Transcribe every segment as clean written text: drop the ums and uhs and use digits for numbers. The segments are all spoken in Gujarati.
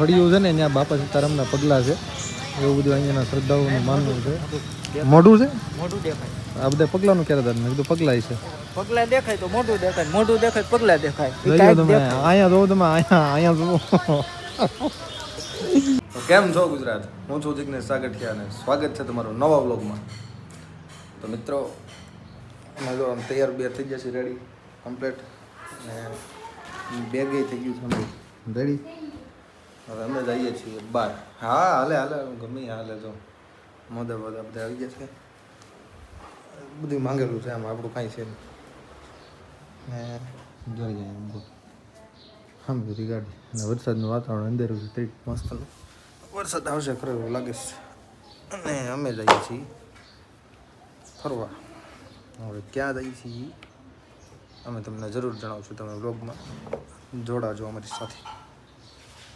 ફળિયું છે ને ત્યાં બાપા સીતારામના પગલા છે, એવું બધું અહીંયાના શ્રદ્ધાઓનું માનવું છે. મોઢું છે, મોઢું દેખાય. આ બધા પગલાનું ક્યારે હતા? મેં કીધું પગલા છે. પગલા દેખાય તો મોઢું દેખાય, મોઢું દેખાય પગલા દેખાય. જોયો તમે અહીંયા જોવો, તમે અહીંયા જોવો. કેમ છો ગુજરાત? હું છું જિગ્નેશ સાગઠિયા અને સ્વાગત છે તમારું નવા વ્લોગમાં. તો મિત્રો અમે જો આમ તૈયાર બે થઈ જશે, રેડી કમ્પ્લીટ, ને બેગ થઈ ગયું છે અમારું રેડી. હવે અમે જઈએ છીએ બહાર. હા હાલે હાલે, ગમે હાલે. જો મોદા બધા બધા આવી ગયા છે, બધું માંગેલું છે, આમાં આપણું કાંઈ છે નહીં. ને જોઈ જાય એમ આમ બધી ગાડી, અને વરસાદનું વાતાવરણ અંધેરું છે, ટ્રીટ મસ્ત વરસાદ આવશે ખરો એવું લાગે છે. અને અમે જઈએ છીએ ફરવા. હવે ક્યાં જઈએ છીએ અમે તમને જરૂર જણાવશું, તમે વ્લોગમાં જોડાજો અમારી સાથે.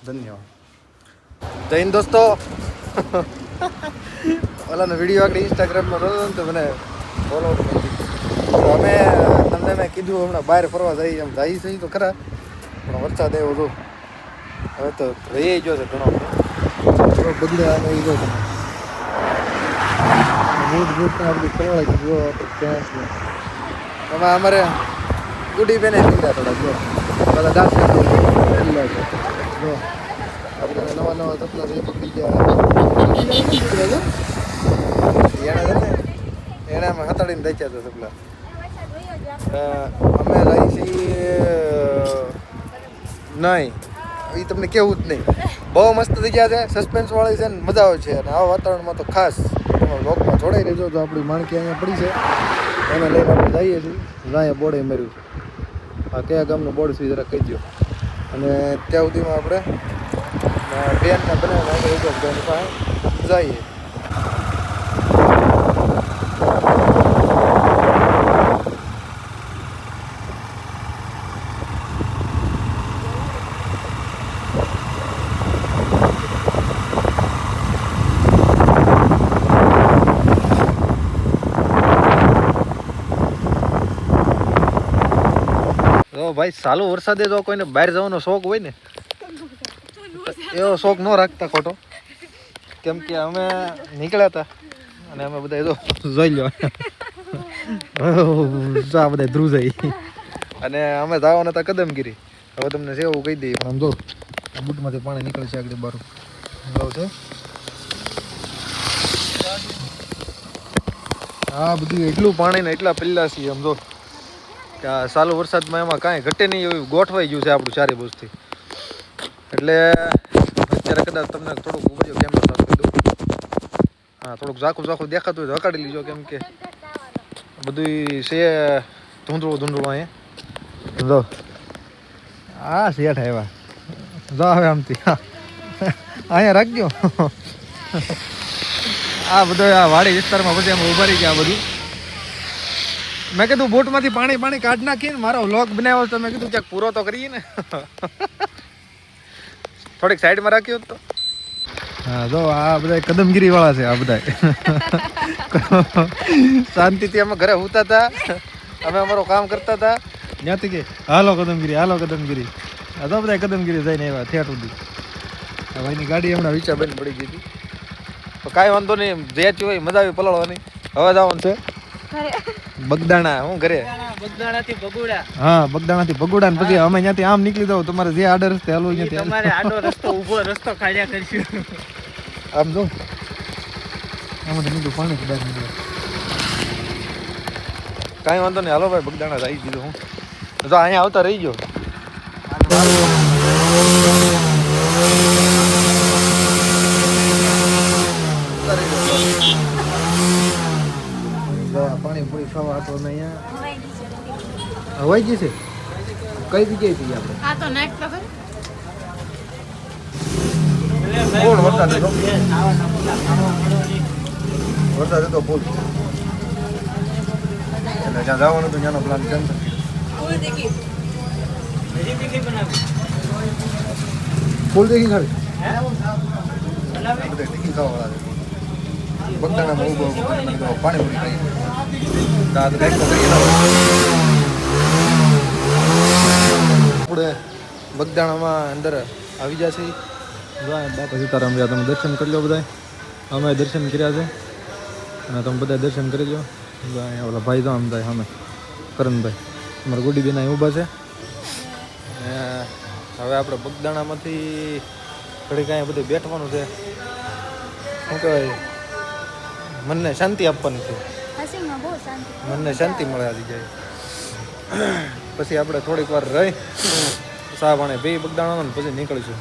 ધન્યવાદ. જય હિન્દ દોસ્તો. ઓલાનો વિડીયો આગળ ઇન્સ્ટાગ્રામમાં જોયો ને તો મને ફોલો કરી. અમે તમને મેં કીધું હમણાં બહાર ફરવા જઈએ, એમ જઈએ છીએ તો ખરા, પણ વરસાદ એવો હતો હવે તો રહી ગયો છે ઘણો બગડે. આને એ જો તમે બૂટ આપણી ફરવા જો તમે અમારે ગુડી બેને નીકળ્યા થોડા જો બધા ડાન્સ જો આપણે નવા નવા તપલા છે પકડી ગયા. એને અમે હતાડીને દઈ ગયા તપલા. અમે રહી છીએ નહીં, એ તમને કેવું જ નહીં. બહુ મસ્ત જગ્યા છે, સસ્પેન્સ વાળી છે ને મજા આવે છે. અને આવા વાતાવરણમાં તો ખાસ લોકમાં જોડાઈ રહેજો. તો આપણી માણકી અહીંયા પડી છે, એને લઈને આપણે જઈએ છીએ. અહીંયા બોર્ડે માર્યું છે, આ કયા ગામનું બોર્ડ છે જરા કહી દો. અને ત્યાં સુધીમાં આપણે બેનના બનાવીને આગળ ઉભો બેન પાસે જઈએ. ભાઈ ચાલુ વરસાદે જો કોઈને બહાર જવાનો શોખ હોય ને, એવો શોખ ન રાખતા ખોટો. કેમ કે અમે નીકળ્યા હતા અને અમે બધા જો જોઈ લો આ બધા ધ્રુવ જાય, અને અમે જવાના હતા કદમગીરી. હવે તમને છે એવું કહી દઈએ, પણ આમ જો બૂટમાંથી પાણી નીકળે છે આગળ બારું છે. હા બધું એટલું પાણી ને એટલા પેલા છીએ આમ જો કે આ ચાલુ વરસાદમાં એમાં કાંઈ ઘટે નહીં એવું ગોઠવાઈ ગયું છે આપણું ચારે બાજુથી. એટલે અત્યારે કદાચ તમને થોડુંક ઉભો કેમેરા ચાલુ કરી દઉં. હા થોડુંક ઝાખું દેખાતું હોય તો હકાડી લીજો, કેમ કે બધું છે ધૂંધળું અહીંયા. જો હા શેઠ આવ્યા, જો હવે આમથી અહીંયા રાખજો. આ બધો આ વાડી વિસ્તારમાં પછી અમે ઉભા રહી ગયા બધું. મેં કીધું બોટમાંથી પાણી કાઢ નાખીને મારો વ્લોગ બનાવ્યો તો મેં કીધું ક્યાંક પૂરો તો કરીએ ને. થોડીક સાઈડમાં રાખ્યો તો. હા જો આ બધા કદમગીરી વાળા છે, આ બધા શાંતિથી અમે ઘરે હોતા હતા, અમે અમારું કામ કરતા હતા. ત્યાંથી કે હાલો કદમગીરી આ તો બધા કદમગીરી જઈને આવ્યા થેટ સુધી. ભાઈની ગાડી હમણાં વિચાર બની પડી ગઈ હતી, તો કાંઈ વાંધો નહીં, જે હોય મજા આવી પલાળવાની. હવે જવાનું છે બગદાણા. હું ઘરે બગદાણાથી ભગુડા. હા બગદાણાથી ભગુડા, પછી અમે ત્યાંથી આમ નીકળી જાવ. તમારે જે આડો રસ્તે હાલો અહીંયાથી તમારે આડો રસ્તો ઊભો રસ્તો કાઢ્યા કરશું. આમ જો આમાંથી નીકળું પાણી બહાર નીકળે. કાંઈ વાંધો નહીં, હાલો ભાઈ બગદાણા આવી દીધું. હું જો અહીંયા આવતા રહી ગયો. પાણી પૂરી ખાવા હતો ને અહીંયા હવાઈ ગઈ છે. કઈ જગ્યાએ છીએ આપણે? આ તો નાઈટ ખબર ફૂલ વરસાદ હતો, વરસાદ હતો ફૂલ. એટલે જ્યાં જવાનું હતું ત્યાંનો પ્લાન કેન્સલ. ફૂલ દેખી ખાવી બધા ટીકી ખાવા વાળા છે. બગદાણામાં ઉભો પાણી પૂરી ખાઈ આપણે બગદાણામાં અંદર આવી જશે. બાપા સીતારામ રહ્યા તમે દર્શન કરી લો બધા. અમે દર્શન કર્યા છે અને તમે બધા દર્શન કરી લો. અહીંયા ઓલા ભાઈ તો આમ થાય સામે કરણભાઈ અમારા ગુડીબેન અહીં ઊભા છે. અને હવે આપણે બગદાણામાંથી ઘડીક અહીંયા બધું બેઠવાનું છે. શું કહેવાય, મનને શાંતિ આપવાની છે. મનને શાંતિ મળે આ જગ્યાએ. પછી આપણે થોડીક વાર રહી ચા પાણી પી બગદાણામાં ને પછી નીકળીશું.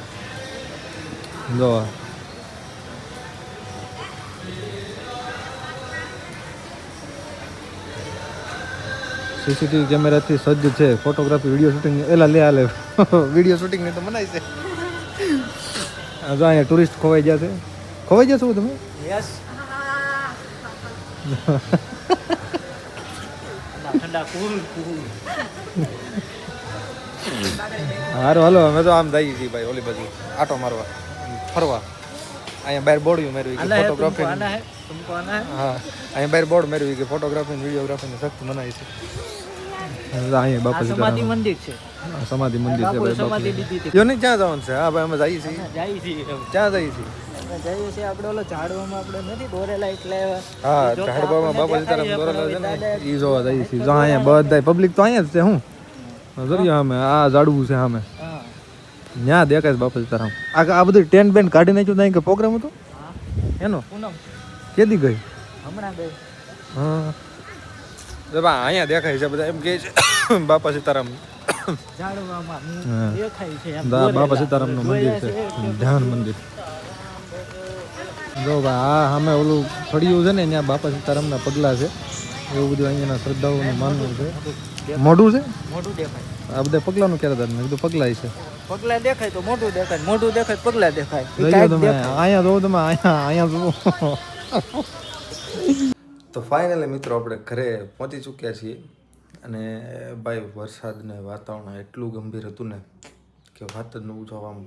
જો સીસીટીવી કેમેરાથી સજ્જ છે ફોટોગ્રાફી વિડીયો શૂટિંગ. એલા લે આલે વિડીયો શૂટિંગની તો મનાય છે. જો અહીંયા ટુરિસ્ટ ખોવાઈ ગયા છે. ખોવાઈ ગયા છો તમે? યસ ઠંડા કુલ હારું હાલો અમે તો આમ જઈએ છીએ ભાઈ ઓલી બાજુ આટો મારવા ફરવા. અહીંયા બહાર બોર્ડ મેળવી કે ફોટોગ્રાફી. तुमको आना है હા અહીંયા બહાર બોર્ડ મેળવી કે ફોટોગ્રાફી ને વિડીયોગ્રાફીને સખ્ત મનાય છે. અહીંયા બાપા समाधि સીતારામ मंदिर છે. સમાધિ મંદિર છે ભાઈ. સમાધિ લીધી હતી. જો નહીં ક્યાં જવાનું છે? હા ભાઈ અમે જઈએ છીએ. જાય છે ક્યાં જઈએ છીએ? અમે જઈએ છીએ આપણે ઓલો ઝાડવામાં આપણે નથી દોરેલા એટલે હા ઝાડબામાં બાપા સીતારામ દોરેલા છે ને એ જોવા જઈએ છીએ. જો અહીંયા બધા પબ્લિક તો અહીંયા જ છે. હું જોઈએ અમે આ ઝાડવું છે સામે હા ત્યાં દેખાય છે બાપા સીતારામ. આ બધું ટેન્ટ બેન્ટ કાઢી નાખ્યું ત્યાં કે પ્રોગ્રામ હતો હા એનો પૂનમ કેદી ગઈ? હમણાં ગઈ હા અહીંયા દેખાય છે બધા એમ કે છે બાપા સીતારામ ઝાડવામાં હા. દેખાય છે એમ બાપા સીતારામનું મંદિર છે ધ્યાન મંદિર. જો ભાઈ આ સામે ઓલું ફળિયું છે ને ત્યાં બાપા સીતારામના પગલા છે. એવું બધું અહીંયાના શ્રદ્ધાઓનું માનવું છે. મોઢું છે મોઢું દેખાય આ બધા પગલાનું ક્યારે હતા? મેં કીધું પગલાય છે. પગલા દેખાય તો મોઢું દેખાય મોઢું દેખાય તો પગલા દેખાય ઈ જોયો કાંઈક તમે દેખાય. અહીંયા જોવો તમે અહીંયા જોવો. તો ફાઇનલી મિત્રો આપણે ઘરે પહોંચી ચૂક્યા છીએ અને ભાઈ વરસાદને વાતાવરણ એટલું ગંભીર હતું ને કે વાત જ ન પૂછો. આમ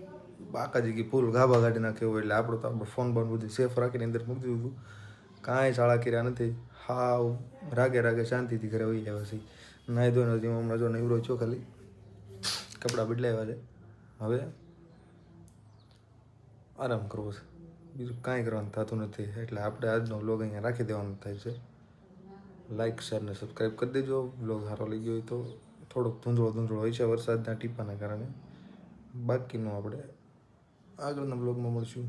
બાકા જગ્યાએ ફૂલ ગાભા કાઢી નાખ્યો એટલે આપણું તો આપણે ફોન બોન બધું સેફ રાખીને અંદર મૂકી દીધું હતું. કાંઈ શાળા કર્યા નથી. હાવ રાગે રાગે શાંતિથી ઘરે વહી આવ્યા છે. નાહી ધોઈને હજી હમણાં જો નવરો છો ખાલી કપડાં બદલાવ્યા છે. હવે આરામ કરવો છે. બીજું કાંઈ કરવાનું થતું નથી. એટલે આપણે આજનો વ્લોગ અહીંયા રાખી દેવાનો થાય છે. લાઇક શેર ને સબસ્ક્રાઈબ કરી દેજો. વ્લોગ સારો લઈ ગયો હોય તો. થોડોક ધૂંધળો હોય છે વરસાદના ટીપાના કારણે. બાકીનું આપણે આગળના વ્લોગમાં મળશું.